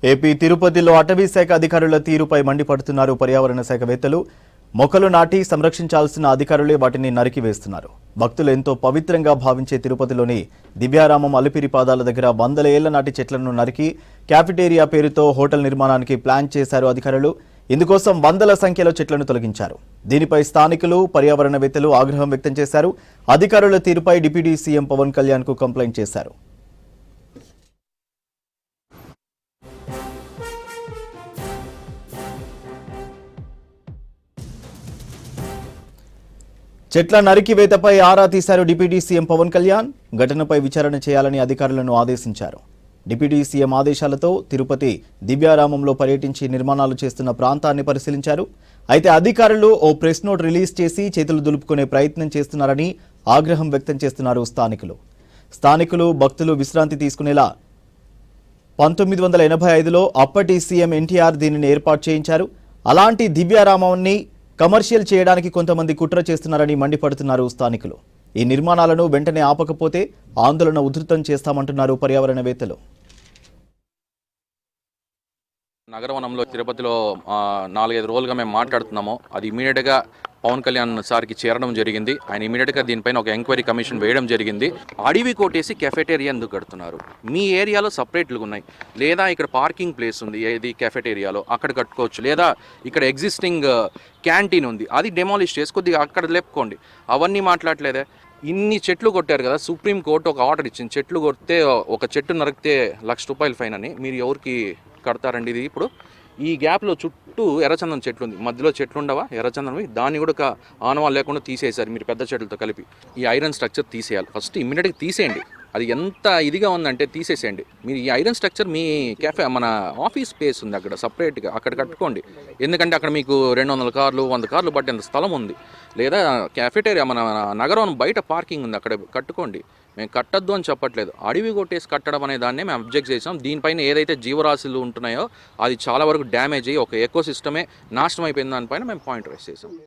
AP తిరుపతిలో అటవీ శాఖ అధికారుల తీరుపై మండిపడుతున్నారు పర్యావరణ శాఖవేత్తలు. మొక్కలు నాటి సంరక్షించాల్సిన అధికారులే వాటిని నరికివేస్తున్నారు. భక్తులు ఎంతో పవిత్రంగా భావించే తిరుపతిలోని దివ్యారామం అలిపిరి పాదాల దగ్గర వందల ఏళ్ల నాటి చెట్లను నరికి క్యాఫెటేరియా పేరుతో హోటల్ నిర్మాణానికి ప్లాన్ చేశారు అధికారులు. ఇందుకోసం వందల సంఖ్యలో చెట్లను తొలగించారు. దీనిపై స్థానికులు, పర్యావరణవేత్తలు ఆగ్రహం వ్యక్తం చేశారు. అధికారుల తీరుపై డిప్యూటీ సీఎం పవన్ కళ్యాణ్కు కంప్లైంట్ చేశారు. చెట్ల నరికివేతపై ఆరా తీశారు డిప్యూటీ సీఎం పవన్ కళ్యాణ్. ఘటనపై విచారణ చేయాలని అధికారులను ఆదేశించారు. డిప్యూటీ సీఎం ఆదేశాలతో తిరుపతి దివ్యారామంలో పర్యటించి నిర్మాణాలు చేస్తున్న ప్రాంతాన్ని పరిశీలించారు. అయితే అధికారులు ఓ ప్రెస్ నోట్ రిలీజ్ చేసి చేతులు దులుపుకునే ప్రయత్నం చేస్తున్నారని ఆగ్రహం వ్యక్తం చేస్తున్నారు స్థానికులు. భక్తులు విశ్రాంతి తీసుకునేలా 1985లో అప్పటి సీఎం ఎన్టీఆర్ దీనిని ఏర్పాటు చేయించారు. అలాంటి దివ్యారామాన్ని కమర్షియల్ చేయడానికి కొంతమంది కుట్ర చేస్తున్నారని మండిపడుతున్నారు స్థానికులు. ఈ నిర్మాణాలను వెంటనే ఆపకపోతే ఆందోళన ఉధృతం చేస్తామంటున్నారు పర్యావరణవేత్తలు. నగరవనంలో తిరుపతిలో 4-5 రోజులుగా మేము మాట్లాడుతున్నాము. అది ఇమీడియట్గా పవన్ కళ్యాణ్ సార్కి చేరడం జరిగింది. ఆయన ఇమీడియట్గా దీనిపైన ఒక ఎంక్వైరీ కమిషన్ వేయడం జరిగింది. అడవి కోటేసి కెఫెటేరియా ఎందుకు కడుతున్నారు? మీ ఏరియాలో సపరేట్లుగా ఉన్నాయి, లేదా ఇక్కడ పార్కింగ్ ప్లేస్ ఉంది ఏది కెఫెటేరియాలో అక్కడ కట్టుకోవచ్చు, లేదా ఇక్కడ ఎగ్జిస్టింగ్ క్యాంటీన్ ఉంది అది డెమాలిష్ చేసి కొద్దిగా అక్కడ లేపుకోండి. అవన్నీ మాట్లాడలేదే. ఇన్ని చెట్లు కొట్టారు కదా, సుప్రీంకోర్టు ఒక ఆర్డర్ ఇచ్చింది. చెట్లు కొడితే ఒక చెట్టు నరికితే ₹1,00,000 ఫైన్ అని. మీరు ఎవరికి కడతారండి ఇది? ఇప్పుడు ఈ గ్యాప్లో చుట్టూ ఎర్రచందనం చెట్లు ఉంది, మధ్యలో చెట్లు ఉండవా ఎర్రచందనవి? దాన్ని కూడా ఒక ఆనవాళ్ళు లేకుండా తీసేశారు మీరు పెద్ద చెట్లతో కలిపి. ఈ ఐరన్ స్ట్రక్చర్ తీసేయాలి ఫస్ట్, ఇమ్మీడియట్గా తీసేయండి. అది ఎంత ఇదిగా ఉందంటే తీసేసేయండి. మీరు ఈ ఐరన్ స్ట్రక్చర్ మీ మన ఆఫీస్ స్పేస్ ఉంది అక్కడ సపరేట్గా, అక్కడ కట్టుకోండి. ఎందుకంటే అక్కడ మీకు 200 కార్లు 100 కార్లు బట్టేంత స్థలం ఉంది. లేదా క్యాఫెటేరియా మన నగరం బయట పార్కింగ్ ఉంది, అక్కడ కట్టుకోండి. మేము కట్టద్దు అని చెప్పట్లేదు. అడవి కొట్టేసి కట్టడం అనే దాన్ని మేము అబ్జెక్ట్ చేసాం. దీనిపైన ఏదైతే జీవరాశులు ఉంటున్నాయో అది చాలా వరకు డ్యామేజ్ అయ్యి ఒక ఎకో సిస్టమే నాశనం అయిపోయిన దానిపైన మేము పాయింట్ రైస్ చేసాం.